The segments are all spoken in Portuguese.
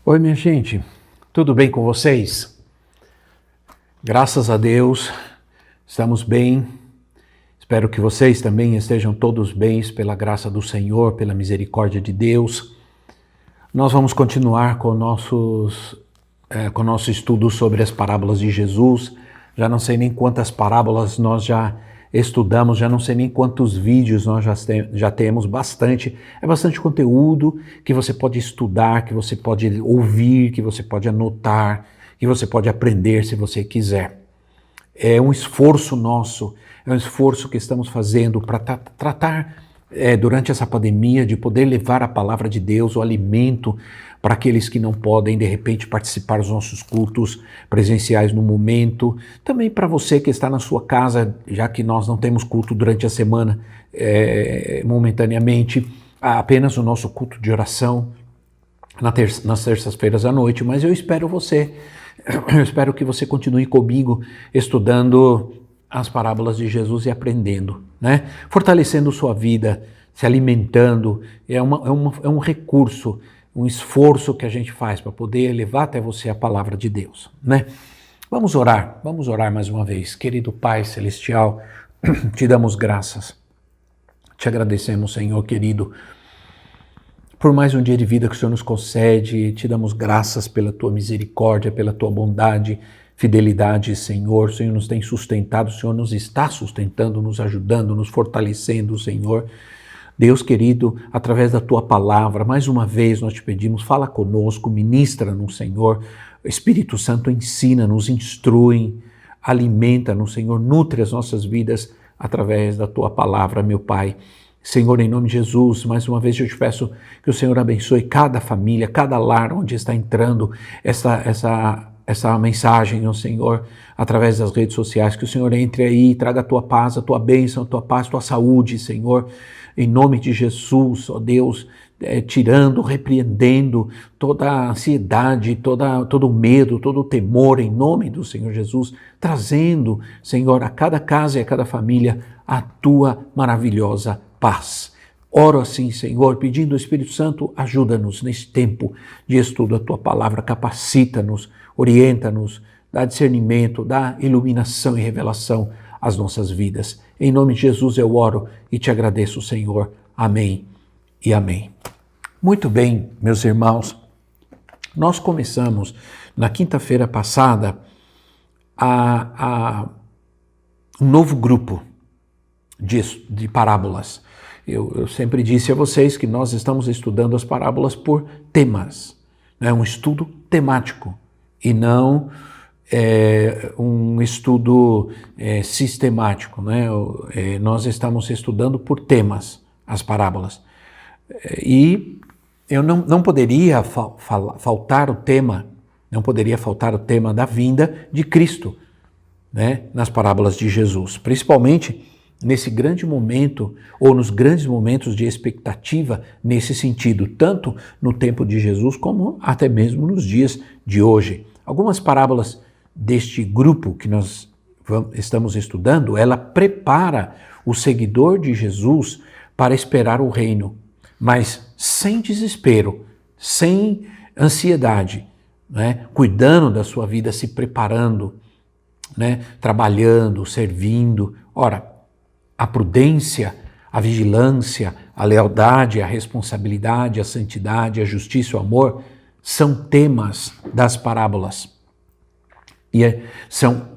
Oi, minha gente, tudo bem com vocês? Graças a Deus, estamos bem. Espero que vocês também estejam todos bem pela graça do Senhor, pela misericórdia de Deus. Nós vamos continuar com o nosso estudo sobre as parábolas de Jesus. Já não sei nem quantas parábolas nós já estudamos, já não sei nem quantos vídeos nós já temos, bastante. É bastante conteúdo que você pode estudar, que você pode ouvir, que você pode anotar, que você pode aprender se você quiser. É um esforço nosso, é um esforço que estamos fazendo para tratar durante essa pandemia de poder levar a palavra de Deus, o alimento para aqueles que não podem, de repente, participar dos nossos cultos presenciais no momento. Também para você que está na sua casa, já que nós não temos culto durante a semana momentaneamente, apenas o nosso culto de oração nas terças-feiras à noite, mas eu espero que você continue comigo estudando as parábolas de Jesus e aprendendo, né? Fortalecendo sua vida, se alimentando, é um recurso, um esforço que a gente faz para poder levar até você a palavra de Deus, né? Vamos orar mais uma vez. Querido Pai Celestial, te damos graças, te agradecemos, Senhor querido, por mais um dia de vida que o Senhor nos concede, te damos graças pela tua misericórdia, pela tua bondade, fidelidade, Senhor. O Senhor nos tem sustentado, o Senhor nos está sustentando, nos ajudando, nos fortalecendo, Senhor. Deus querido, através da tua palavra, mais uma vez nós te pedimos, fala conosco, ministra-nos, Senhor. Espírito Santo, ensina-nos, instrui, alimenta-nos, Senhor, nutre as nossas vidas através da tua palavra, meu Pai. Senhor, em nome de Jesus, mais uma vez eu te peço que o Senhor abençoe cada família, cada lar onde está entrando essa mensagem, ó Senhor, através das redes sociais, que o Senhor entre aí, traga a tua paz, a tua bênção, a tua paz, a tua saúde, Senhor, em nome de Jesus, ó Deus, tirando, repreendendo toda a ansiedade, todo o medo, todo o temor, em nome do Senhor Jesus, trazendo, Senhor, a cada casa e a cada família a tua maravilhosa paz. Oro assim, Senhor, pedindo ao Espírito Santo, ajuda-nos nesse tempo de estudo da tua palavra, capacita-nos, orienta-nos, dá discernimento, dá iluminação e revelação às nossas vidas. Em nome de Jesus eu oro e te agradeço, Senhor. Amém e amém. Muito bem, meus irmãos, nós começamos na quinta-feira passada um novo grupo de parábolas. Eu sempre disse a vocês que nós estamos estudando as parábolas por temas, né? Um estudo temático e não um estudo sistemático, né? Nós estamos estudando por temas as parábolas. E eu não poderia faltar o tema, não poderia faltar o tema da vinda de Cristo, né? Nas parábolas de Jesus, principalmente nesse grande momento, ou nos grandes momentos de expectativa nesse sentido, tanto no tempo de Jesus como até mesmo nos dias de hoje. Algumas parábolas deste grupo que nós estamos estudando, ela prepara o seguidor de Jesus para esperar o reino, mas sem desespero, sem ansiedade, né? Cuidando da sua vida, se preparando, né? Trabalhando, servindo. Ora, a prudência, a vigilância, a lealdade, a responsabilidade, a santidade, a justiça, o amor, são temas das parábolas. São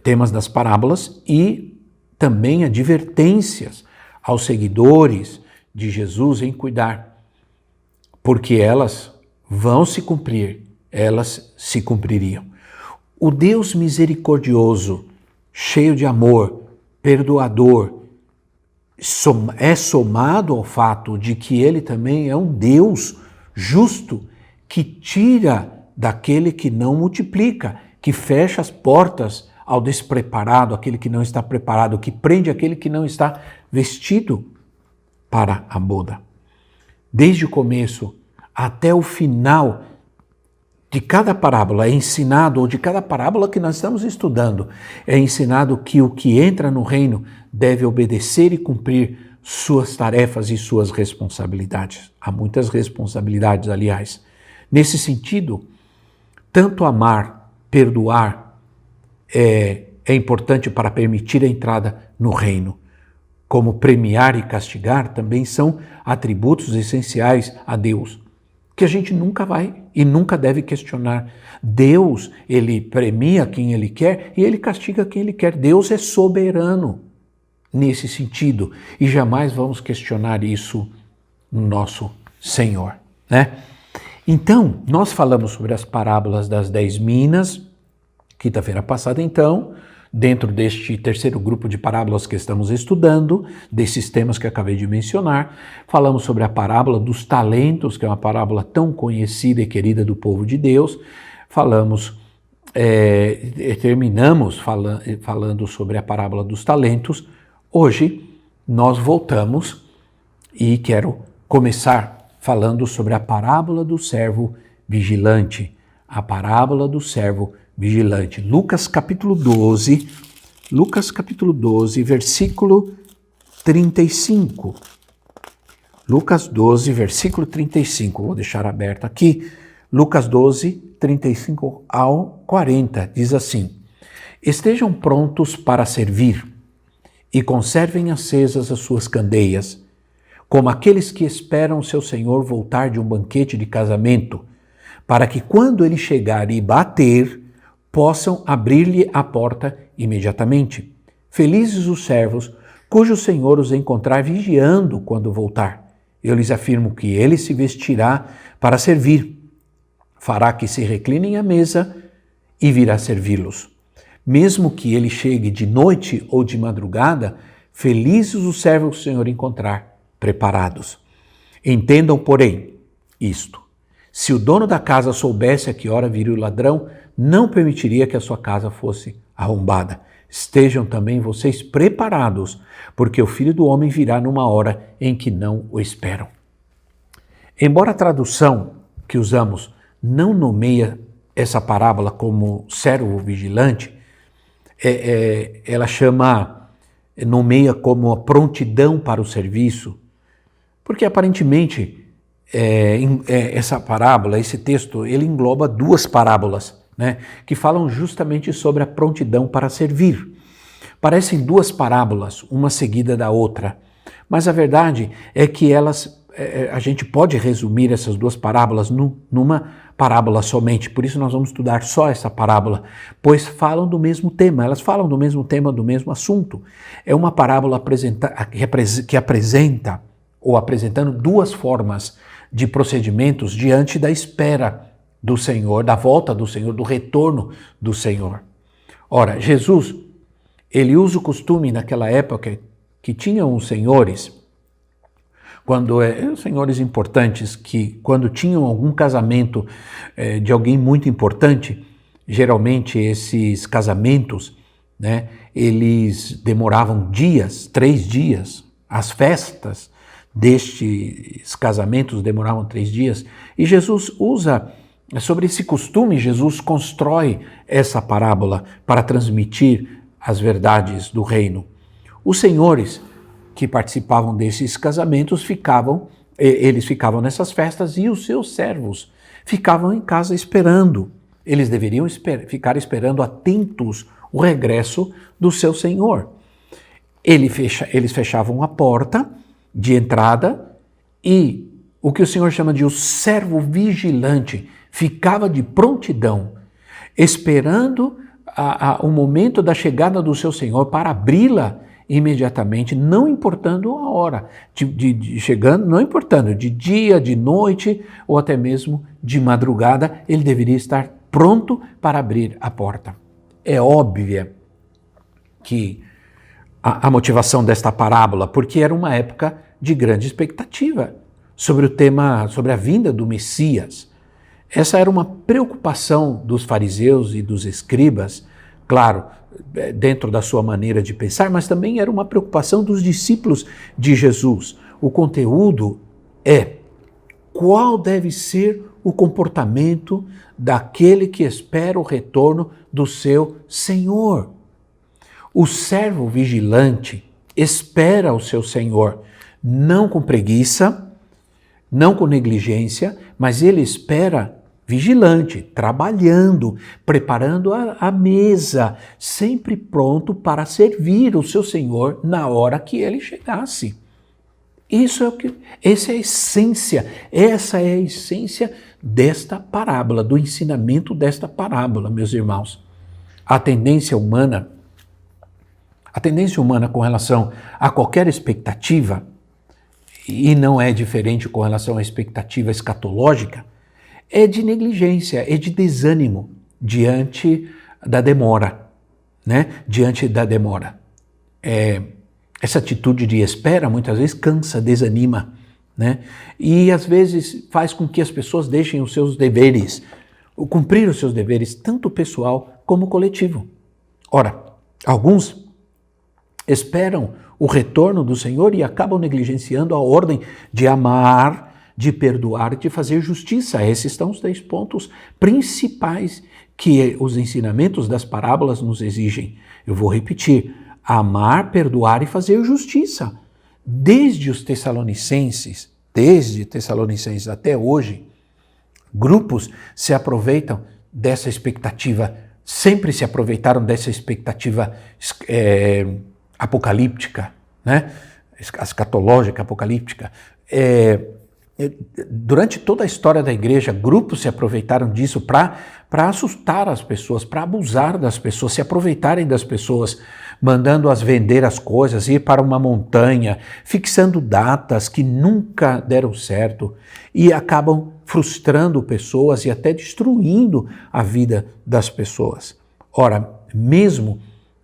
temas das parábolas e também advertências aos seguidores de Jesus em cuidar, porque elas vão se cumprir, elas se cumpririam. O Deus misericordioso, cheio de amor, perdoador, é somado ao fato de que ele também é um Deus justo, que tira daquele que não multiplica, que fecha as portas ao despreparado, aquele que não está preparado, que prende aquele que não está vestido para a boda. Desde o começo até o final de cada parábola é ensinado, ou de cada parábola que nós estamos estudando, é ensinado que o que entra no reino deve obedecer e cumprir suas tarefas e suas responsabilidades. Há muitas responsabilidades, aliás, Nesse sentido, tanto amar, perdoar é importante para permitir a entrada no reino, como premiar e castigar também são atributos essenciais a Deus, que a gente nunca vai e nunca deve questionar. Deus, ele premia quem ele quer e ele castiga quem ele quer. Deus é soberano nesse sentido e jamais vamos questionar isso no nosso Senhor, né? Então, nós falamos sobre as parábolas das 10 minas, quinta-feira passada, então, dentro deste terceiro grupo de parábolas que estamos estudando, desses temas que acabei de mencionar, falamos sobre a parábola dos talentos, que é uma parábola tão conhecida e querida do povo de Deus. Terminamos falando sobre a parábola dos talentos. Hoje nós voltamos e quero começar falando sobre a parábola do servo vigilante. A parábola do servo vigilante. Lucas capítulo 12, versículo 35. Lucas 12, versículo 35. Vou deixar aberto aqui. Lucas 12, 35 ao 40. Diz assim: Estejam prontos para servir e conservem acesas as suas candeias, como aqueles que esperam seu senhor voltar de um banquete de casamento, para que quando ele chegar e bater, possam abrir-lhe a porta imediatamente. Felizes os servos, cujo senhor os encontrar vigiando quando voltar. Eu lhes afirmo que ele se vestirá para servir, fará que se reclinem à mesa e virá servi-los. Mesmo que ele chegue de noite ou de madrugada, felizes os servos que o Senhor encontrar preparados. Entendam, porém, isto: se o dono da casa soubesse a que hora viria o ladrão, não permitiria que a sua casa fosse arrombada. Estejam também vocês preparados, porque o Filho do Homem virá numa hora em que não o esperam. Embora a tradução que usamos não nomeia essa parábola como servo vigilante, ela nomeia como a prontidão para o serviço, porque aparentemente essa parábola, esse texto, ele engloba duas parábolas, né, que falam justamente sobre a prontidão para servir. Parecem duas parábolas, uma seguida da outra, mas a verdade é que a gente pode resumir essas duas parábolas numa parábola somente. Por isso nós vamos estudar só essa parábola, pois falam do mesmo tema, elas falam do mesmo tema, do mesmo assunto. É uma parábola que apresenta, ou apresentando duas formas de procedimentos diante da espera do Senhor, da volta do Senhor, do retorno do Senhor. Ora, Jesus, ele usa o costume naquela época que tinham os senhores, senhores importantes, que quando tinham algum casamento de alguém muito importante, geralmente esses casamentos, né, eles demoravam dias, 3 dias, as festas destes casamentos demoravam 3 dias, e Jesus usa, sobre esse costume, Jesus constrói essa parábola para transmitir as verdades do reino. Os senhores que participavam desses casamentos eles ficavam nessas festas e os seus servos ficavam em casa esperando. Eles deveriam ficar esperando atentos o regresso do seu senhor. Eles fechavam a porta de entrada e o que o Senhor chama de o servo vigilante ficava de prontidão, esperando o momento da chegada do seu senhor para abri-la imediatamente, não importando a hora, chegando, não importando, de dia, de noite ou até mesmo de madrugada, ele deveria estar pronto para abrir a porta. É óbvia que a motivação desta parábola, porque era uma época de grande expectativa sobre o tema, sobre a vinda do Messias. Essa era uma preocupação dos fariseus e dos escribas, claro, dentro da sua maneira de pensar, mas também era uma preocupação dos discípulos de Jesus. O conteúdo é: qual deve ser o comportamento daquele que espera o retorno do seu Senhor? O servo vigilante espera o seu Senhor, não com preguiça, não com negligência, mas ele espera vigilante, trabalhando, preparando a mesa, sempre pronto para servir o seu Senhor na hora que ele chegasse. Essa é a essência desta parábola, do ensinamento desta parábola, meus irmãos. A tendência humana com relação a qualquer expectativa, e não é diferente com relação à expectativa escatológica, é de negligência, é de desânimo diante da demora, né? Diante da demora. Essa atitude de espera muitas vezes cansa, desanima, né? E às vezes faz com que as pessoas deixem os seus deveres, cumprir os seus deveres, tanto pessoal como coletivo. Ora, alguns esperam o retorno do Senhor e acabam negligenciando a ordem de amar, de perdoar e de fazer justiça. Esses são os 3 pontos principais que os ensinamentos das parábolas nos exigem. Eu vou repetir: amar, perdoar e fazer justiça. Desde Tessalonicenses até hoje, grupos se aproveitam dessa expectativa, sempre se aproveitaram dessa expectativa apocalíptica, né? Escatológica, apocalíptica. Durante toda a história da igreja, grupos se aproveitaram disso para assustar as pessoas, para abusar das pessoas, se aproveitarem das pessoas, mandando-as vender as coisas, ir para uma montanha, fixando datas que nunca deram certo e acabam frustrando pessoas e até destruindo a vida das pessoas. Ora, mesmo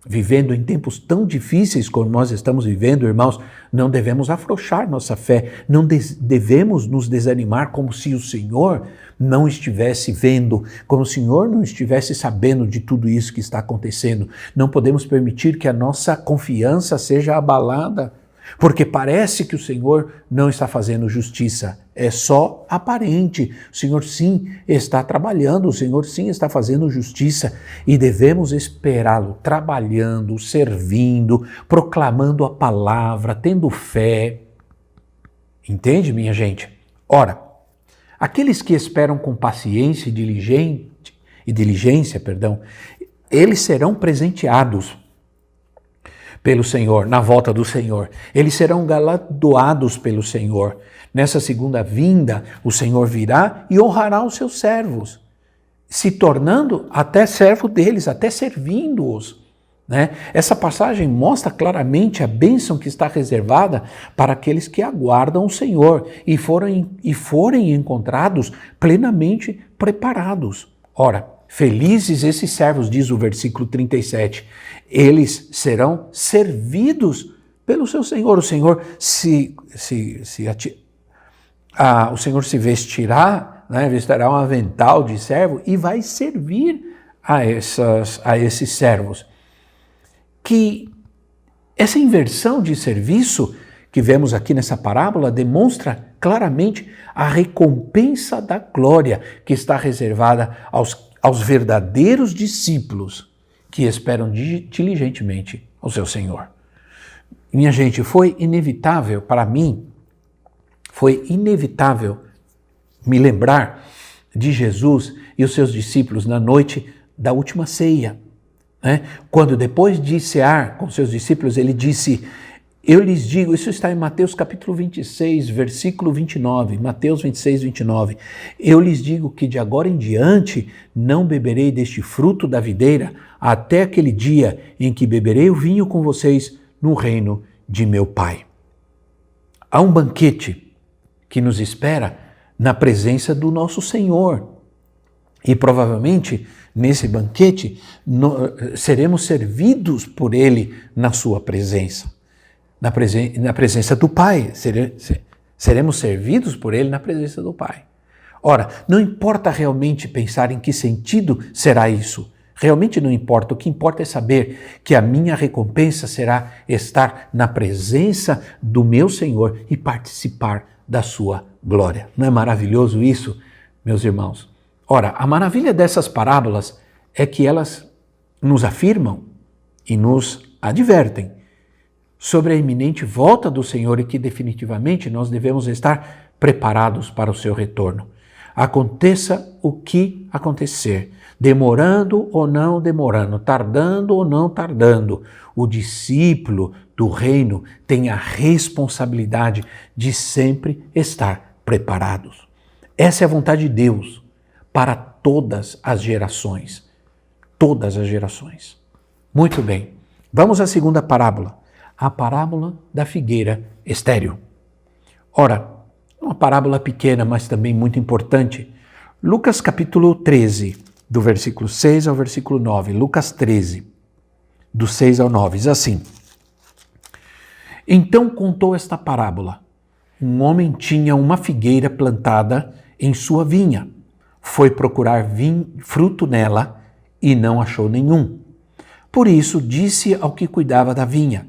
vivendo em tempos tão difíceis como nós estamos vivendo, irmãos, não devemos afrouxar nossa fé, não devemos nos desanimar como se o Senhor não estivesse vendo, como se o Senhor não estivesse sabendo de tudo isso que está acontecendo. Não podemos permitir que a nossa confiança seja abalada, porque parece que o Senhor não está fazendo justiça. É só aparente. O Senhor sim está trabalhando, o Senhor sim está fazendo justiça e devemos esperá-lo trabalhando, servindo, proclamando a palavra, tendo fé. Entende, minha gente? Ora, aqueles que esperam com paciência e diligência, eles serão presenteados pelo Senhor, na volta do Senhor. Eles serão galardoados pelo Senhor. Nessa segunda vinda, o Senhor virá e honrará os seus servos, se tornando até servo deles, até servindo-os, né? Essa passagem mostra claramente a bênção que está reservada para aqueles que aguardam o Senhor e forem encontrados plenamente preparados. Ora, felizes esses servos, diz o versículo 37, eles serão servidos pelo seu Senhor. O Senhor o Senhor se vestirá, né, vestirá um avental de servo e vai servir a esses servos. Que essa inversão de serviço que vemos aqui nessa parábola demonstra claramente a recompensa da glória que está reservada aos verdadeiros discípulos que esperam diligentemente ao seu Senhor. Minha gente, foi inevitável para mim, me lembrar de Jesus e os seus discípulos na noite da última ceia, né? Quando depois de cear com seus discípulos, ele disse: eu lhes digo, isso está em Mateus capítulo 26, versículo 29, Mateus 26, 29. Eu lhes digo que de agora em diante não beberei deste fruto da videira até aquele dia em que beberei o vinho com vocês no reino de meu Pai. Há um banquete que nos espera na presença do nosso Senhor. E provavelmente nesse banquete seremos servidos por Ele na sua presença. Na presença do Pai, seremos servidos por Ele na presença do Pai. Ora, não importa realmente pensar em que sentido será isso. Realmente não importa. O que importa é saber que a minha recompensa será estar na presença do meu Senhor e participar da sua glória. Não é maravilhoso isso, meus irmãos? Ora, a maravilha dessas parábolas é que elas nos afirmam e nos advertem sobre a iminente volta do Senhor e que definitivamente nós devemos estar preparados para o seu retorno. Aconteça o que acontecer, demorando ou não demorando, tardando ou não tardando, o discípulo do reino tem a responsabilidade de sempre estar preparados. Essa é a vontade de Deus para todas as gerações. Todas as gerações. Muito bem. Vamos à segunda parábola. A parábola da figueira estéril. Ora, uma parábola pequena, mas também muito importante. Lucas capítulo 13, do versículo 6 ao versículo 9. Lucas 13, do 6 ao 9, diz assim. Então contou esta parábola. Um homem tinha uma figueira plantada em sua vinha. Foi procurar fruto nela e não achou nenhum. Por isso disse ao que cuidava da vinha: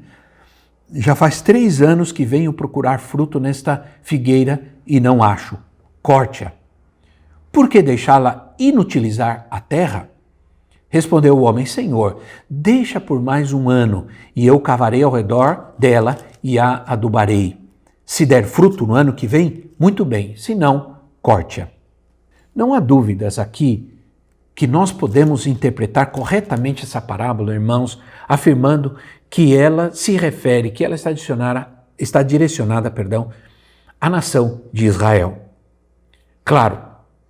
já faz 3 anos que venho procurar fruto nesta figueira e não acho. Corte-a. Por que deixá-la inutilizar a terra? Respondeu o homem: Senhor, deixa por mais 1 ano, e eu cavarei ao redor dela e a adubarei. Se der fruto no ano que vem, muito bem, se não, corte-a. Não há dúvidas aqui que nós podemos interpretar corretamente essa parábola, irmãos, afirmando que ela se refere, que ela está direcionada, à nação de Israel. Claro,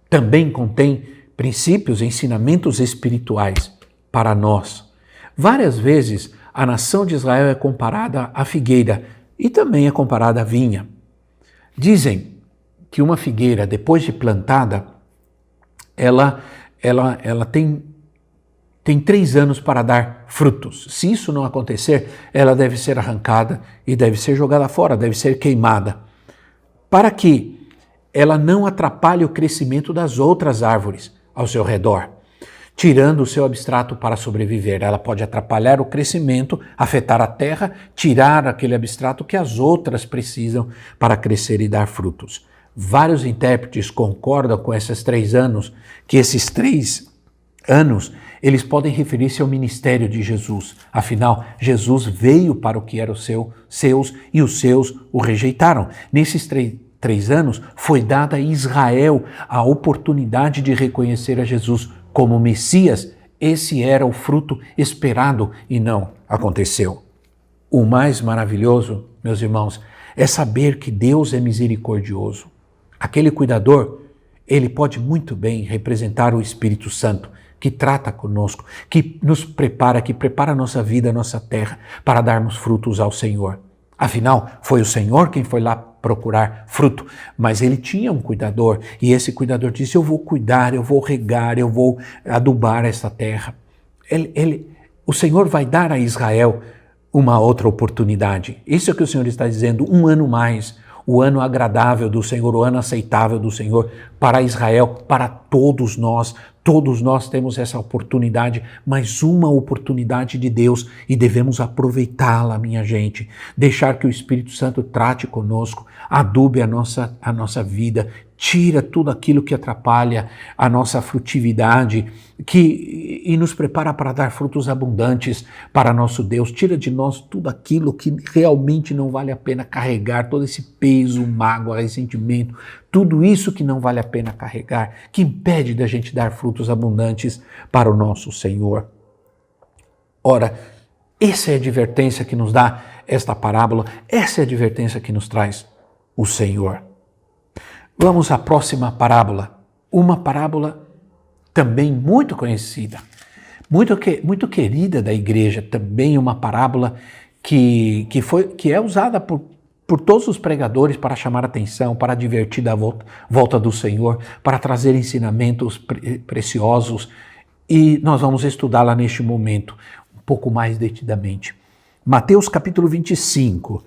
também contém princípios e ensinamentos espirituais para nós. Várias vezes a nação de Israel é comparada à figueira e também é comparada à vinha. Dizem que uma figueira, depois de plantada, ela tem 3 anos para dar frutos. Se isso não acontecer, ela deve ser arrancada e deve ser jogada fora, deve ser queimada, para que ela não atrapalhe o crescimento das outras árvores ao seu redor, tirando o seu abstrato para sobreviver. Ela pode atrapalhar o crescimento, afetar a terra, tirar aquele abstrato que as outras precisam para crescer e dar frutos. Vários intérpretes concordam com esses 3 anos, que esses 3 anos, eles podem referir-se ao ministério de Jesus. Afinal, Jesus veio para o que eram seus e os seus o rejeitaram. Nesses 3 anos, foi dada a Israel a oportunidade de reconhecer a Jesus como Messias. Esse era o fruto esperado e não aconteceu. O mais maravilhoso, meus irmãos, é saber que Deus é misericordioso. Aquele cuidador, ele pode muito bem representar o Espírito Santo, que trata conosco, que nos prepara, que prepara a nossa vida, a nossa terra, para darmos frutos ao Senhor. Afinal, foi o Senhor quem foi lá procurar fruto, mas ele tinha um cuidador, e esse cuidador disse: eu vou cuidar, eu vou regar, eu vou adubar essa terra. O Senhor vai dar a Israel uma outra oportunidade. Isso é o que o Senhor está dizendo, 1 ano mais, o ano agradável do Senhor, o ano aceitável do Senhor para Israel, para todos nós. Todos nós temos essa oportunidade, mais uma oportunidade de Deus, e devemos aproveitá-la, minha gente. Deixar que o Espírito Santo trate conosco, adube a nossa vida, tira tudo aquilo que atrapalha a nossa frutividade e nos prepara para dar frutos abundantes para nosso Deus. Tira de nós tudo aquilo que realmente não vale a pena carregar, todo esse peso, mágoa, ressentimento, tudo isso que não vale a pena carregar, que impede da gente dar frutos abundantes para o nosso Senhor. Ora, essa é a advertência que nos dá esta parábola, essa é a advertência que nos traz o Senhor. Vamos à próxima parábola, uma parábola também muito conhecida, muito querida da igreja, também uma parábola que é usada por todos os pregadores para chamar atenção, para advertir da volta do Senhor, para trazer ensinamentos preciosos, e nós vamos estudá-la neste momento, um pouco mais detidamente. Mateus capítulo 25,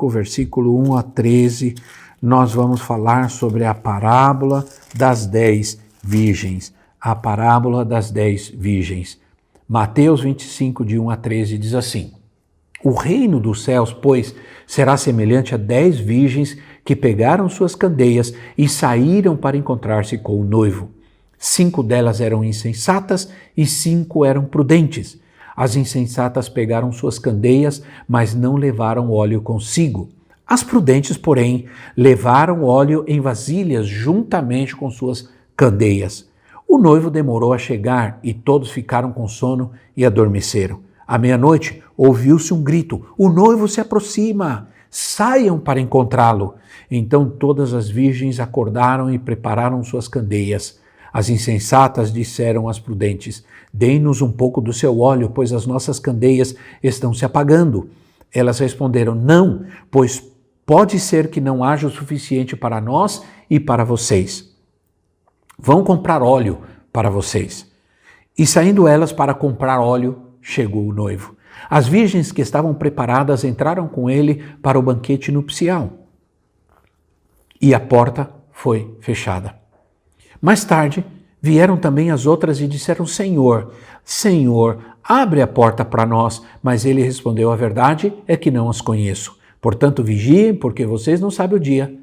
versículo 1 a 13, nós vamos falar sobre a parábola das 10 virgens. A parábola das 10 virgens. Mateus 25, de 1 a 13, diz assim: o reino dos céus, pois, será semelhante a 10 virgens que pegaram suas candeias e saíram para encontrar-se com o noivo. 5 delas eram insensatas e 5 eram prudentes. As insensatas pegaram suas candeias, mas não levaram óleo consigo. As prudentes, porém, levaram óleo em vasilhas juntamente com suas candeias. O noivo demorou a chegar e todos ficaram com sono e adormeceram. À meia-noite, ouviu-se um grito: o noivo se aproxima! Saiam para encontrá-lo! Então todas as virgens acordaram e prepararam suas candeias. As insensatas disseram às prudentes: deem-nos um pouco do seu óleo, pois as nossas candeias estão se apagando. Elas responderam: não, pois pode ser que não haja o suficiente para nós e para vocês. Vão comprar óleo para vocês. E saindo elas para comprar óleo, chegou o noivo. As virgens que estavam preparadas entraram com ele para o banquete nupcial. E a porta foi fechada. Mais tarde, vieram também as outras e disseram: Senhor, Senhor, abre a porta para nós. Mas ele respondeu: a verdade é que não as conheço. Portanto, vigiem, porque vocês não sabem o dia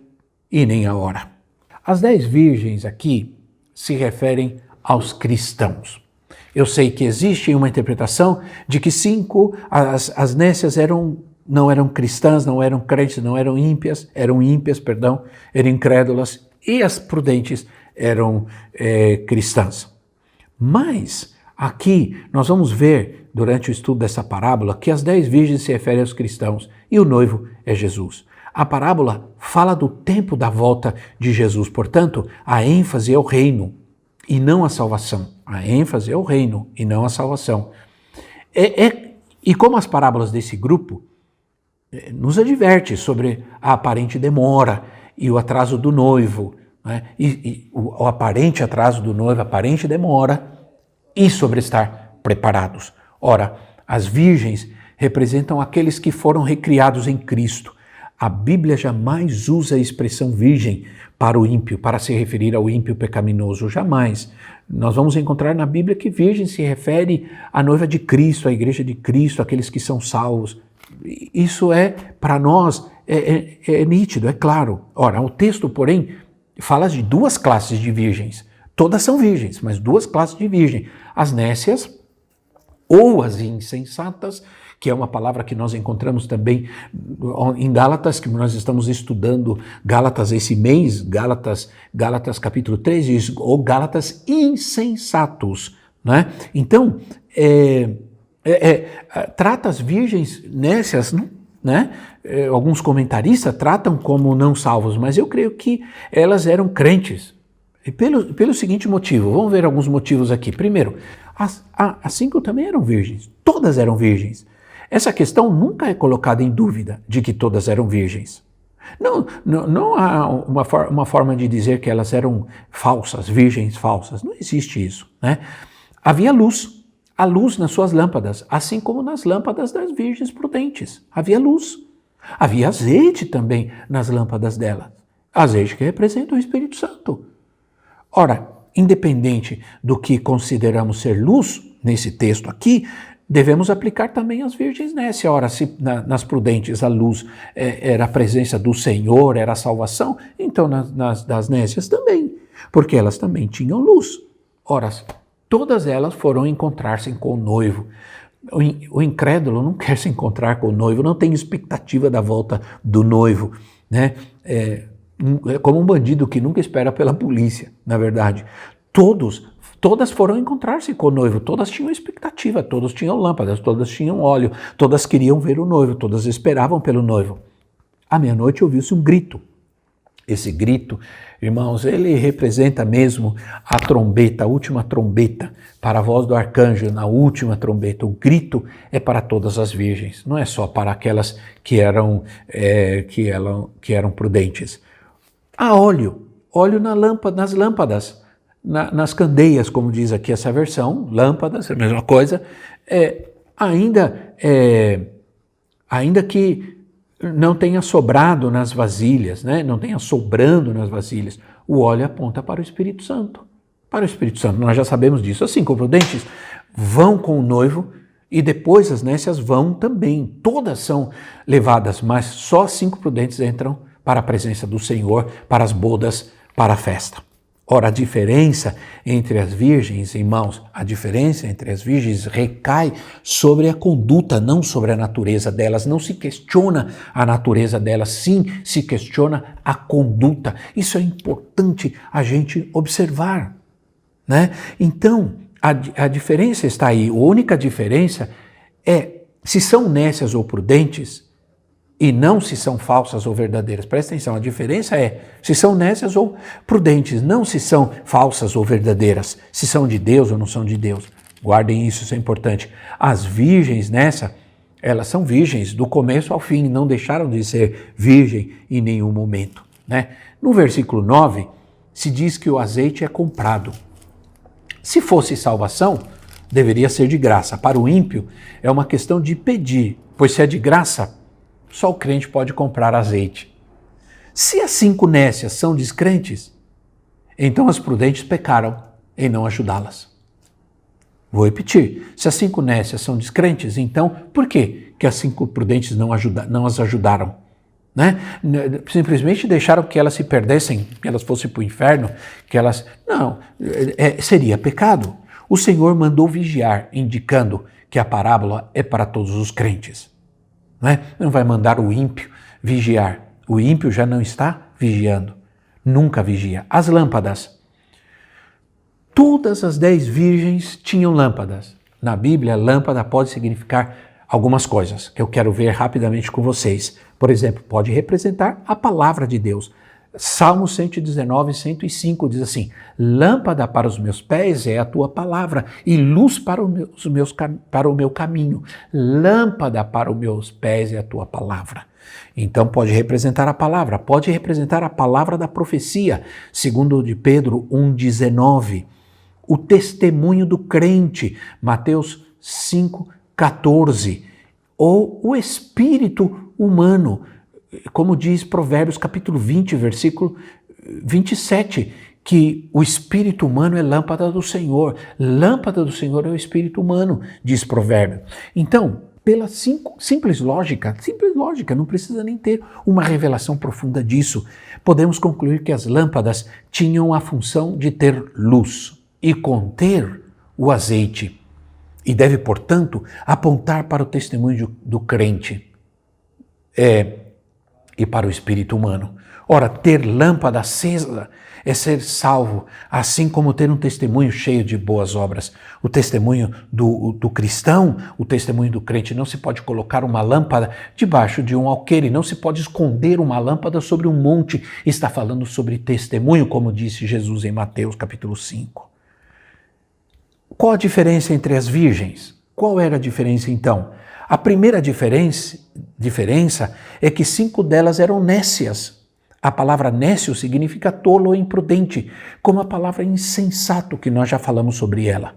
e nem a hora. As 10 virgens aqui se referem aos cristãos. Eu sei que existe uma interpretação de que 5, as nécias não eram cristãs, não eram crentes, não eram ímpias, eram incrédulas, e as prudentes eram cristãs. Mas aqui nós vamos ver, durante o estudo dessa parábola, que as 10 virgens se referem aos cristãos e o noivo é Jesus. A parábola fala do tempo da volta de Jesus, portanto, a ênfase é o reino e não a salvação. A ênfase é o reino e não a salvação. E como as parábolas desse grupo nos adverte sobre a aparente demora e o atraso do noivo, né? O aparente atraso do noivo, a aparente demora, e sobre estar preparados. Ora, as virgens representam aqueles que foram recriados em Cristo. A Bíblia jamais usa a expressão virgem para o ímpio, para se referir ao ímpio pecaminoso, jamais. Nós vamos encontrar na Bíblia que virgem se refere à noiva de Cristo, à igreja de Cristo, aqueles que são salvos. Isso para nós, é nítido, é claro. Ora, o texto, porém, fala de 2 classes de virgens. Todas são virgens, mas 2 classes de virgem. As nécias ou as insensatas, que é uma palavra que nós encontramos também em Gálatas, que nós estamos estudando Gálatas esse mês, Gálatas capítulo 3, diz, ou Gálatas insensatos, né? Então, trata as virgens nécias, né? Alguns comentaristas tratam como não salvos, mas eu creio que elas eram crentes. E pelo seguinte motivo, vamos ver alguns motivos aqui. Primeiro, as 5 também eram virgens, todas eram virgens. Essa questão nunca é colocada em dúvida de que todas eram virgens. Não há uma forma de dizer que elas eram falsas, virgens falsas. Não existe isso, né? Havia luz, a luz nas suas lâmpadas, assim como nas lâmpadas das virgens prudentes. Havia luz. Havia azeite também nas lâmpadas delas. Azeite que representa o Espírito Santo. Ora, independente do que consideramos ser luz, nesse texto aqui, devemos aplicar também as virgens nécias. Ora, se nas prudentes a luz era a presença do Senhor, era a salvação, então das nécias também, porque elas também tinham luz. Ora, todas elas foram encontrar-se com o noivo. O incrédulo não quer se encontrar com o noivo, não tem expectativa da volta do noivo, né? É como um bandido que nunca espera pela polícia, na verdade. Todas foram encontrar-se com o noivo, todas tinham expectativa, todas tinham lâmpadas, todas tinham óleo, todas queriam ver o noivo, todas esperavam pelo noivo. À meia-noite ouviu-se um grito. Esse grito, irmãos, ele representa mesmo a trombeta, a última trombeta, para a voz do arcanjo, na última trombeta. O grito é para todas as virgens, não é só para aquelas que eram prudentes. Há óleo nas lâmpadas, nas candeias, como diz aqui essa versão, lâmpadas, é a mesma coisa, ainda que não tenha sobrado nas vasilhas, né? Não tenha sobrando nas vasilhas, o óleo aponta para o Espírito Santo. Para o Espírito Santo, nós já sabemos disso. Assim como prudentes vão com o noivo e depois as nécias vão também. Todas são levadas, mas só 5 prudentes entram para a presença do Senhor, para as bodas, para a festa. Ora, a diferença entre as virgens, irmãos, a diferença entre as virgens recai sobre a conduta, não sobre a natureza delas. Não se questiona a natureza delas, sim se questiona a conduta. Isso é importante a gente observar, né? Então, a diferença está aí. A única diferença é se são nécias ou prudentes, e não se são falsas ou verdadeiras. Presta atenção, a diferença é se são nécias ou prudentes, não se são falsas ou verdadeiras, se são de Deus ou não são de Deus. Guardem isso, isso é importante. As virgens elas são virgens do começo ao fim, não deixaram de ser virgem em nenhum momento, né? No versículo 9, se diz que o azeite é comprado. Se fosse salvação, deveria ser de graça. Para o ímpio, é uma questão de pedir, pois se é de graça, só o crente pode comprar azeite. Se as 5 nécias são descrentes, então as prudentes pecaram em não ajudá-las. Vou repetir. Se as 5 nécias são descrentes, então por que as 5 prudentes não as ajudaram? Né? Simplesmente deixaram que elas se perdessem, que elas fossem para o inferno, que elas... Não, seria pecado. O Senhor mandou vigiar, indicando que a parábola é para todos os crentes. Não vai mandar o ímpio vigiar. O ímpio já não está vigiando. Nunca vigia. As lâmpadas. Todas as 10 virgens tinham lâmpadas. Na Bíblia, lâmpada pode significar algumas coisas que eu quero ver rapidamente com vocês. Por exemplo, pode representar a palavra de Deus. Salmo 119, 105 diz assim: lâmpada para os meus pés é a tua palavra e luz para o meu caminho. Lâmpada para os meus pés é a tua palavra. Então pode representar a palavra, pode representar a palavra da profecia, segundo de Pedro 1,19. O testemunho do crente, Mateus 5,14. Ou o espírito humano, como diz Provérbios capítulo 20, versículo 27, que o espírito humano é lâmpada do Senhor. Lâmpada do Senhor é o espírito humano, diz Provérbio. Então, pela simples lógica, não precisa nem ter uma revelação profunda disso, podemos concluir que as lâmpadas tinham a função de ter luz e conter o azeite, e deve, portanto, apontar para o testemunho do crente. E para o espírito humano. Ora, ter lâmpada acesa é ser salvo, assim como ter um testemunho cheio de boas obras. O testemunho do cristão, o testemunho do crente, não se pode colocar uma lâmpada debaixo de um alqueire, não se pode esconder uma lâmpada sobre um monte. Está falando sobre testemunho, como disse Jesus em Mateus capítulo 5. Qual a diferença entre as virgens? Qual era a diferença então? A primeira diferença é que 5 delas eram nécias. A palavra nécio significa tolo ou imprudente, como a palavra insensato, que nós já falamos sobre ela.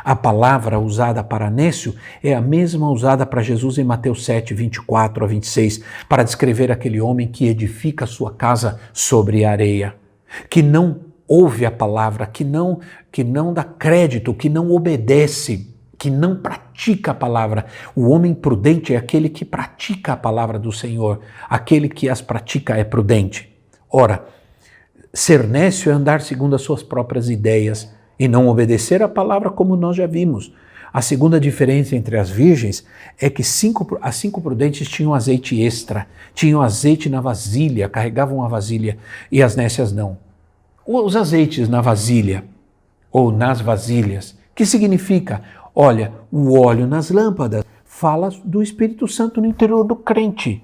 A palavra usada para nécio é a mesma usada para Jesus em Mateus 7, 24 a 26, para descrever aquele homem que edifica sua casa sobre a areia, que não ouve a palavra, que não dá crédito, que não obedece, que não pratica a palavra. O homem prudente é aquele que pratica a palavra do Senhor. Aquele que as pratica é prudente. Ora, ser nécio é andar segundo as suas próprias ideias e não obedecer a palavra, como nós já vimos. A segunda diferença entre as virgens é que as 5 prudentes tinham azeite extra, tinham azeite na vasilha, carregavam a vasilha, e as nécias não. Os azeites na vasilha ou nas vasilhas, que significa? Olha, o óleo nas lâmpadas fala do Espírito Santo no interior do crente.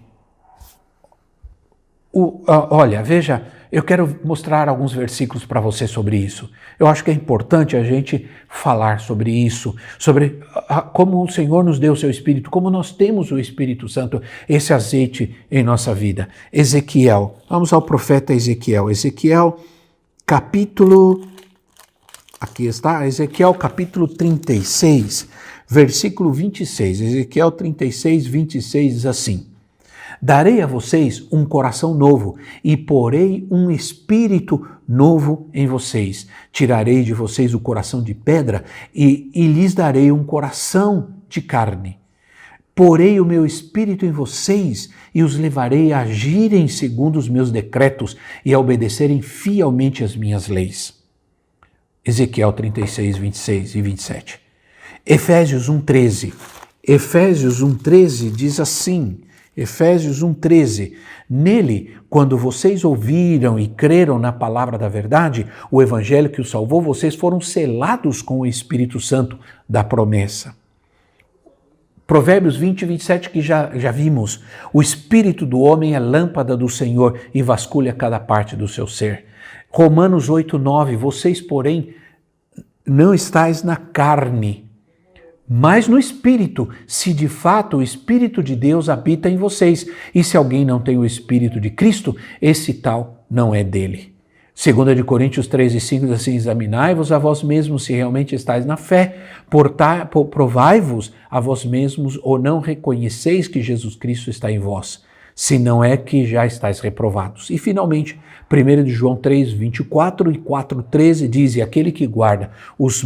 Olha, veja, eu quero mostrar alguns versículos para você sobre isso. Eu acho que é importante a gente falar sobre isso, sobre como o Senhor nos deu o seu Espírito, como nós temos o Espírito Santo, esse azeite em nossa vida. Ezequiel, vamos ao profeta Ezequiel. Ezequiel, capítulo... Aqui está, Ezequiel capítulo 36, versículo 26. Ezequiel 36, 26 diz assim: darei a vocês um coração novo e porei um espírito novo em vocês. Tirarei de vocês o coração de pedra e lhes darei um coração de carne. Porei o meu espírito em vocês e os levarei a agirem segundo os meus decretos e a obedecerem fielmente as minhas leis. Ezequiel 36, 26 e 27. Efésios 1,13. Efésios 1,13 diz assim, Efésios 1,13. Nele, quando vocês ouviram e creram na palavra da verdade, o evangelho que os salvou, vocês foram selados com o Espírito Santo da promessa. Provérbios 20 e 27 que já vimos. O espírito do homem é lâmpada do Senhor e vasculha cada parte do seu ser. Romanos 8, 9. Vocês, porém, não estáis na carne, mas no Espírito, se de fato o Espírito de Deus habita em vocês. E se alguém não tem o Espírito de Cristo, esse tal não é dele. 2 Coríntios 13, 5 diz assim, examinai-vos a vós mesmos se realmente estáis na fé, provai-vos a vós mesmos ou não reconheceis que Jesus Cristo está em vós, se não é que já estáis reprovados. E finalmente, 1 João 3, 24 e 4, 13 diz, e aquele que guarda os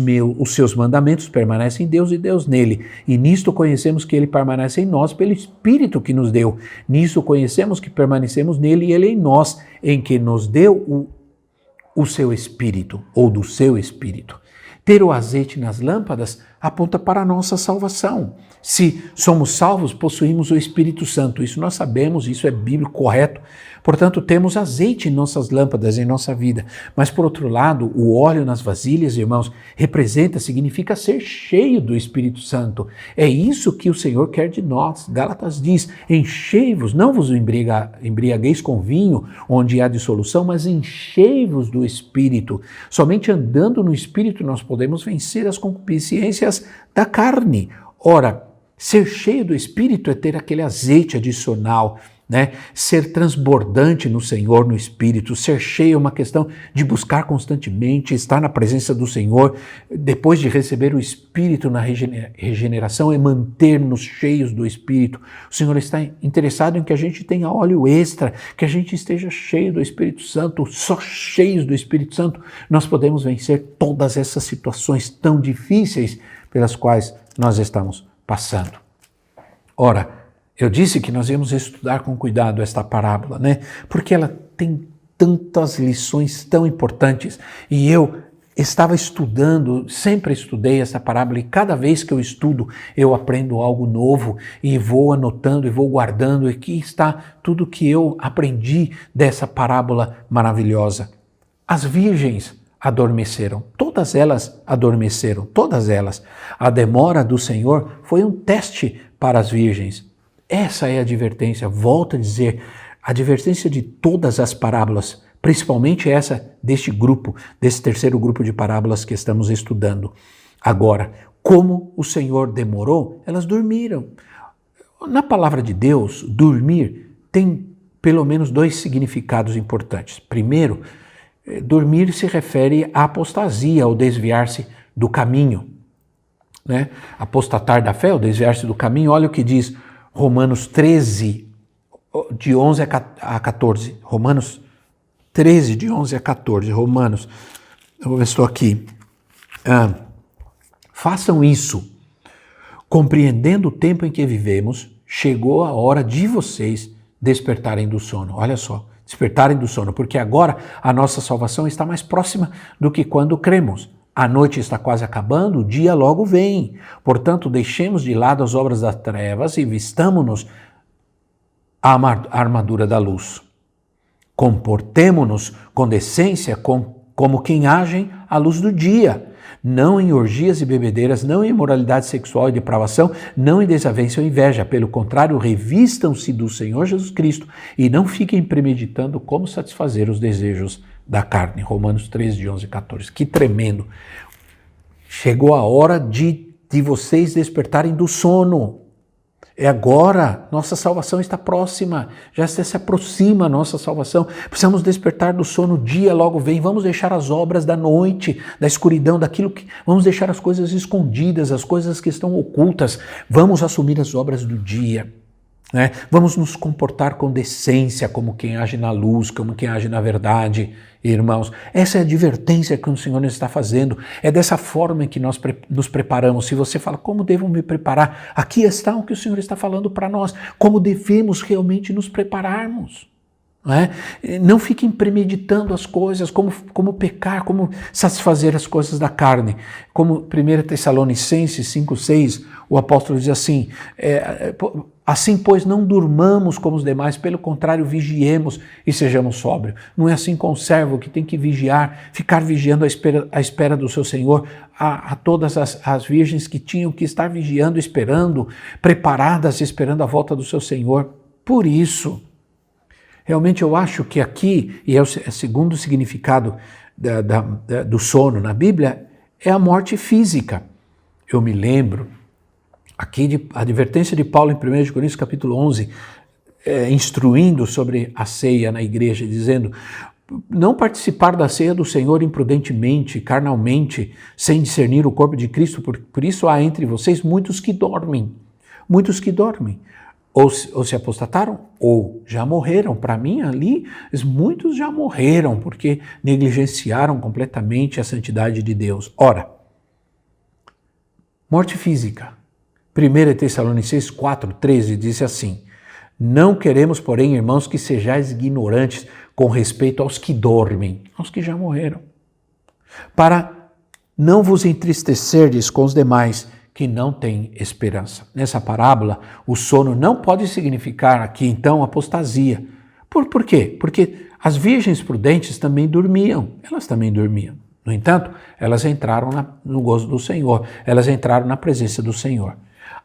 seus mandamentos permanece em Deus e Deus nele. E nisto conhecemos que ele permanece em nós pelo Espírito que nos deu. Nisto conhecemos que permanecemos nele e ele em nós, em que nos deu o seu Espírito, ou do seu Espírito. Ter o azeite nas lâmpadas aponta para a nossa salvação. Se somos salvos, possuímos o Espírito Santo. Isso nós sabemos, isso é bíblico correto. Portanto, temos azeite em nossas lâmpadas, em nossa vida. Mas, por outro lado, o óleo nas vasilhas, irmãos, significa ser cheio do Espírito Santo. É isso que o Senhor quer de nós. Gálatas diz, enchei-vos, não vos embriagueis com vinho, onde há dissolução, mas enchei-vos do Espírito. Somente andando no Espírito nós podemos vencer as concupiscências da carne. Ora, ser cheio do Espírito é ter aquele azeite adicional, né? Ser transbordante no Senhor, no Espírito. Ser cheio é uma questão de buscar constantemente, estar na presença do Senhor. Depois de receber o Espírito na regeneração, é manter-nos cheios do Espírito. O Senhor está interessado em que a gente tenha óleo extra, que a gente esteja cheio do Espírito Santo. Só cheios do Espírito Santo nós podemos vencer todas essas situações tão difíceis pelas quais nós estamos passando. Ora, eu disse que nós íamos estudar com cuidado esta parábola, né? Porque ela tem tantas lições tão importantes. E eu estava estudando, sempre estudei essa parábola, e cada vez que eu estudo, eu aprendo algo novo e vou anotando e vou guardando. E aqui está tudo que eu aprendi dessa parábola maravilhosa. As virgens adormeceram, todas elas adormeceram, todas elas. A demora do Senhor foi um teste para as virgens. Essa é a advertência, volto a dizer, a advertência de todas as parábolas, principalmente essa deste grupo, desse terceiro grupo de parábolas que estamos estudando. Agora, como o Senhor demorou, elas dormiram. Na palavra de Deus, dormir tem pelo menos dois significados importantes. Primeiro, dormir se refere à apostasia, ao desviar-se do caminho, né? Apostatar da fé, ou desviar-se do caminho. Olha o que diz Romanos 13, de 11 a 14. Romanos 13, de 11 a 14. Romanos, eu vou ver se estou aqui. Façam isso, compreendendo o tempo em que vivemos, chegou a hora de vocês despertarem do sono. Olha só, despertarem do sono, porque agora a nossa salvação está mais próxima do que quando cremos. A noite está quase acabando, o dia logo vem. Portanto, deixemos de lado as obras das trevas e vistamo-nos a armadura da luz. Comportemo-nos com decência como quem agem à luz do dia, não em orgias e bebedeiras, não em imoralidade sexual e depravação, não em desavença ou inveja. Pelo contrário, revistam-se do Senhor Jesus Cristo e não fiquem premeditando como satisfazer os desejos da carne. Romanos 13, de 11 a 14. Que tremendo! Chegou a hora de vocês despertarem do sono. É agora, nossa salvação está próxima, já se aproxima a nossa salvação. Precisamos despertar do sono, o dia logo vem. Vamos deixar as obras da noite, da escuridão, daquilo que... Vamos deixar as coisas escondidas, as coisas que estão ocultas. Vamos assumir as obras do dia. Né? Vamos nos comportar com decência, como quem age na luz, como quem age na verdade, irmãos. Essa é a advertência que o Senhor nos está fazendo. É dessa forma que nós nos preparamos. Se você fala, como devo me preparar? Aqui está o que o Senhor está falando para nós. Como devemos realmente nos prepararmos. Não é? Não fiquem premeditando as coisas, como pecar, como satisfazer as coisas da carne. Como 1 Tessalonicenses 5,6, o apóstolo diz assim, assim, pois, não durmamos como os demais, pelo contrário, vigiemos e sejamos sóbrios. Não é assim com o servo que tem que vigiar, ficar vigiando à espera do seu Senhor, a todas as virgens que tinham que estar vigiando, esperando, preparadas, esperando a volta do seu Senhor. Por isso, realmente eu acho que aqui, e é o segundo significado do sono na Bíblia, é a morte física. Eu me lembro aqui a advertência de Paulo em 1 Coríntios capítulo 11, instruindo sobre a ceia na igreja, dizendo, não participar da ceia do Senhor imprudentemente, carnalmente, sem discernir o corpo de Cristo, por isso há entre vocês muitos que dormem, ou se apostataram, ou já morreram. Para mim, ali, muitos já morreram, porque negligenciaram completamente a santidade de Deus. Ora, morte física. 1 Tessalonicenses 4,13 diz assim, não queremos, porém, irmãos, que sejais ignorantes com respeito aos que dormem, aos que já morreram, para não vos entristecerdes com os demais, que não têm esperança. Nessa parábola, o sono não pode significar aqui, então, apostasia. Por quê? Porque as virgens prudentes também dormiam, elas também dormiam. No entanto, elas entraram no gozo do Senhor, elas entraram na presença do Senhor.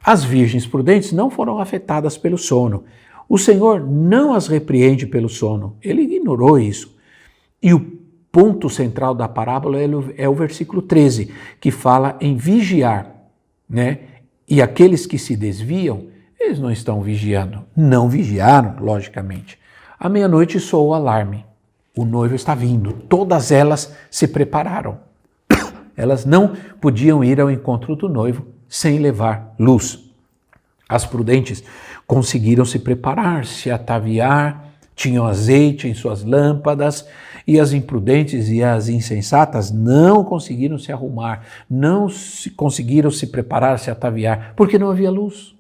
As virgens prudentes não foram afetadas pelo sono. O Senhor não as repreende pelo sono, ele ignorou isso. E o ponto central da parábola é o versículo 13, que fala em vigiar. Né? E aqueles que se desviam, eles não estão vigiando. Não vigiaram, logicamente. À meia-noite soou o alarme. O noivo está vindo. Todas elas se prepararam. Elas não podiam ir ao encontro do noivo sem levar luz. As prudentes conseguiram se preparar, se ataviar, tinham azeite em suas lâmpadas, e as imprudentes e as insensatas não conseguiram se arrumar, conseguiram se preparar, se ataviar, porque não havia luz.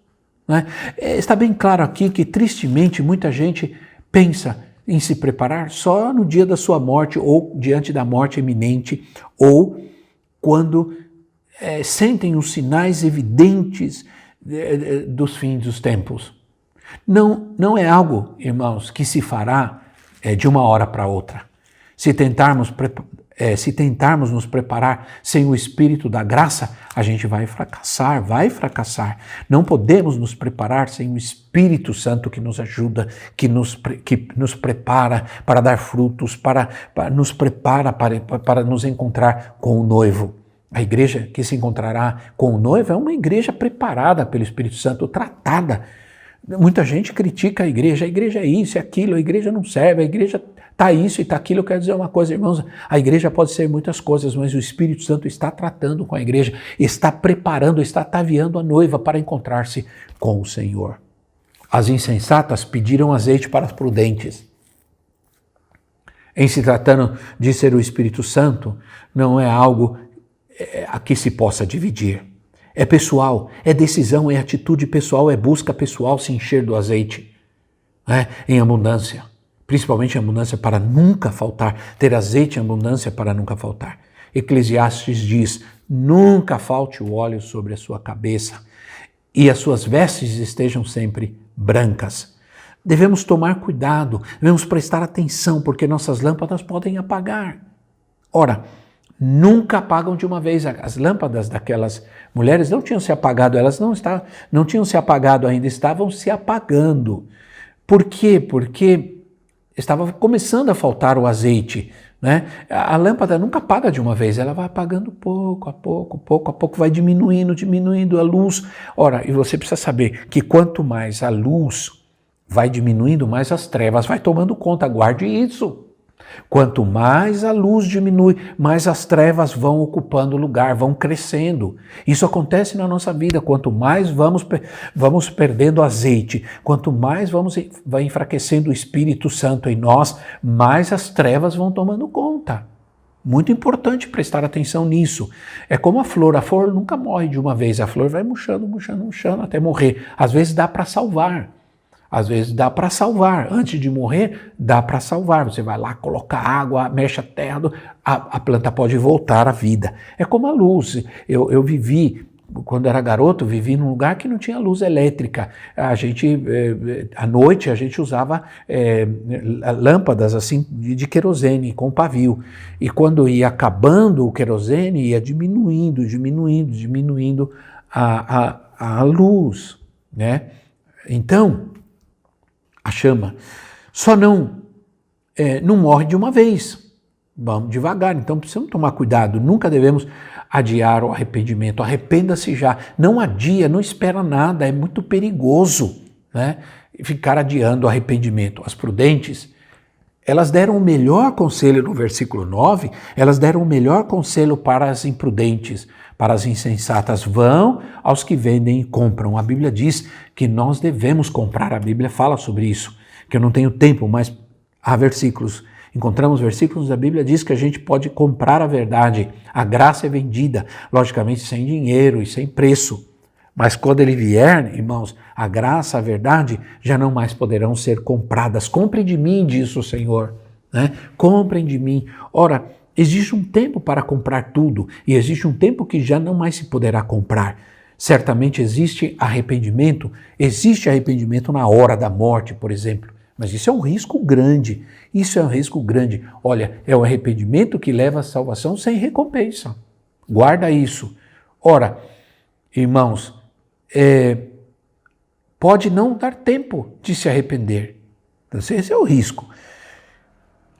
Né? Está bem claro aqui que, tristemente, muita gente pensa em se preparar só no dia da sua morte, ou diante da morte iminente, ou quando sentem os sinais evidentes dos fins dos tempos. Não é algo, irmãos, que se fará de uma hora para outra. Se tentarmos nos preparar sem o Espírito da graça, a gente vai fracassar. Não podemos nos preparar sem o Espírito Santo que nos ajuda, que nos prepara para dar frutos, nos prepara para nos encontrar com o noivo. A igreja que se encontrará com o noivo é uma igreja preparada pelo Espírito Santo, tratada. Muita gente critica a igreja é isso, é aquilo, a igreja não serve, a igreja está isso e está aquilo. Eu quero dizer uma coisa, irmãos, a igreja pode ser muitas coisas, mas o Espírito Santo está tratando com a igreja, está preparando, está ataviando a noiva para encontrar-se com o Senhor. As insensatas pediram azeite para as prudentes. Em se tratando de ser o Espírito Santo, não é algo a que se possa dividir. É pessoal, é decisão, é atitude pessoal, é busca pessoal se encher do azeite, né? Em abundância, principalmente em abundância para nunca faltar, ter azeite em abundância para nunca faltar. Eclesiastes diz, nunca falte o óleo sobre a sua cabeça e as suas vestes estejam sempre brancas. Devemos tomar cuidado, devemos prestar atenção, porque nossas lâmpadas podem apagar. Ora, nunca apagam de uma vez. As lâmpadas daquelas mulheres não tinham se apagado, elas não tinham se apagado ainda, estavam se apagando. Por quê? Porque estava começando a faltar o azeite. Né? A lâmpada nunca apaga de uma vez, ela vai apagando pouco a pouco, vai diminuindo a luz. Ora, e você precisa saber que quanto mais a luz vai diminuindo, mais as trevas vai tomando conta, guarde isso. Quanto mais a luz diminui, mais as trevas vão ocupando lugar, vão crescendo. Isso acontece na nossa vida. Quanto mais vamos perdendo azeite, quanto mais vai enfraquecendo o Espírito Santo em nós, mais as trevas vão tomando conta. Muito importante prestar atenção nisso. É como a flor nunca morre de uma vez, a flor vai murchando até morrer. Às vezes dá para salvar. Às vezes dá para salvar, antes de morrer, dá para salvar. Você vai lá, coloca água, mexe a terra, a planta pode voltar à vida. É como a luz. Eu vivi, quando era garoto, vivi num lugar que não tinha luz elétrica. À noite, a gente usava lâmpadas assim de querosene, com pavio. E quando ia acabando o querosene, ia diminuindo a luz, né? Então, a chama só não morre de uma vez. Vamos devagar, então precisamos tomar cuidado. Nunca devemos adiar o arrependimento. Arrependa-se já. Não adia, não espera nada. É muito perigoso, né, ficar adiando o arrependimento. As prudentes, elas deram o melhor conselho no versículo 9, elas deram o melhor conselho para as imprudentes, para as insensatas. Vão aos que vendem e compram. A Bíblia diz que nós devemos comprar. A Bíblia fala sobre isso, que eu não tenho tempo, mas há versículos. Encontramos versículos da Bíblia diz que a gente pode comprar a verdade. A graça é vendida, logicamente sem dinheiro e sem preço. Mas quando ele vier, irmãos, a graça, a verdade, já não mais poderão ser compradas. Comprem de mim, diz o Senhor, né? Comprem de mim. Ora, existe um tempo para comprar tudo e existe um tempo que já não mais se poderá comprar. Certamente existe arrependimento na hora da morte, por exemplo. Mas isso é um risco grande. Olha, é o arrependimento que leva à salvação sem recompensa. Guarda isso. Ora, irmãos, pode não dar tempo de se arrepender. Então, esse é o risco.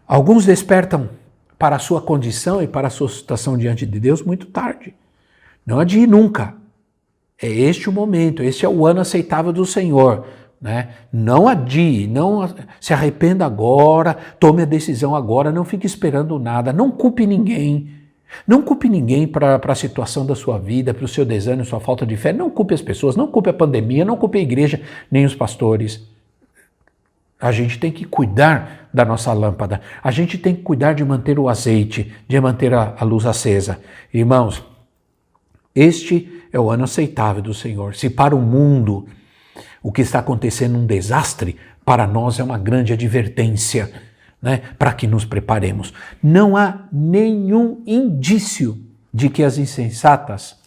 Alguns despertam para a sua condição e para a sua situação diante de Deus muito tarde. Não adie nunca. É este o momento, este é o ano aceitável do Senhor. Né? Não adie, não se arrependa agora, tome a decisão agora, não fique esperando nada, não culpe ninguém. Não culpe ninguém para a situação da sua vida, para o seu desânimo, sua falta de fé. Não culpe as pessoas, não culpe a pandemia, não culpe a igreja, nem os pastores. A gente tem que cuidar da nossa lâmpada. A gente tem que cuidar de manter o azeite, de manter a luz acesa. Irmãos, este é o ano aceitável do Senhor. Se para o mundo o que está acontecendo é um desastre, para nós é uma grande advertência, né, para que nos preparemos. Não há nenhum indício de que as insensatas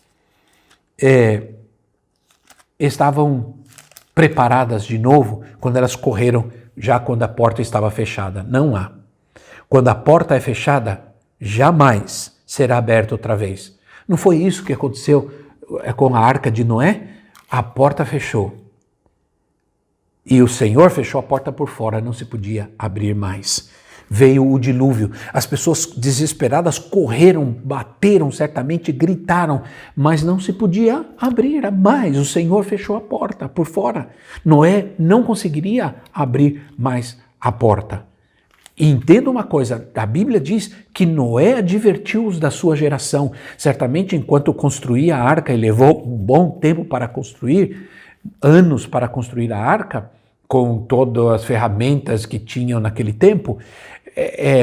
estavam preparadas de novo quando elas correram, já quando a porta estava fechada. Não há. Quando a porta é fechada, jamais será aberta outra vez. Não foi isso que aconteceu com a arca de Noé? A porta fechou. E o Senhor fechou a porta por fora, não se podia abrir mais. Veio o dilúvio, as pessoas desesperadas correram, bateram certamente, gritaram, mas não se podia abrir mais, o Senhor fechou a porta por fora. Noé não conseguiria abrir mais a porta. E entenda uma coisa, a Bíblia diz que Noé advertiu-os da sua geração. Certamente enquanto construía a arca, e levou um bom tempo para construir, anos para construir a arca, com todas as ferramentas que tinham naquele tempo,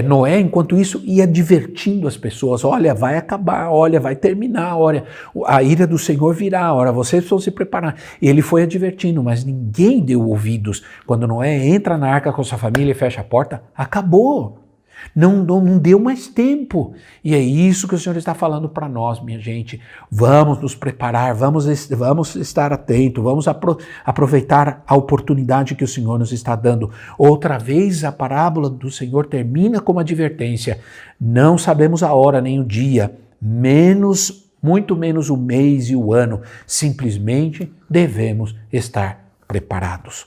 Noé, enquanto isso, ia advertindo as pessoas, olha, vai acabar, olha, vai terminar, olha, a ira do Senhor virá, olha, vocês precisam se preparar. E ele foi advertindo, mas ninguém deu ouvidos. Quando Noé entra na arca com sua família e fecha a porta, acabou. Não deu mais tempo. E é isso que o Senhor está falando para nós, minha gente. Vamos nos preparar, vamos estar atentos, vamos aproveitar a oportunidade que o Senhor nos está dando. Outra vez a parábola do Senhor termina com uma advertência. Não sabemos a hora nem o dia, muito menos o mês e o ano. Simplesmente devemos estar preparados.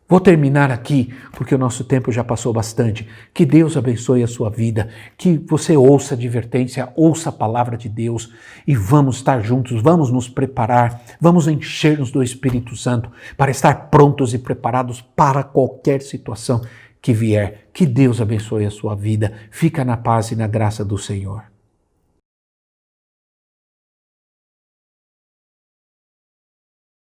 Vou terminar aqui, porque o nosso tempo já passou bastante. Que Deus abençoe a sua vida, que você ouça a advertência, ouça a palavra de Deus e vamos estar juntos, vamos nos preparar, vamos encher-nos do Espírito Santo para estar prontos e preparados para qualquer situação que vier. Que Deus abençoe a sua vida. Fica na paz e na graça do Senhor.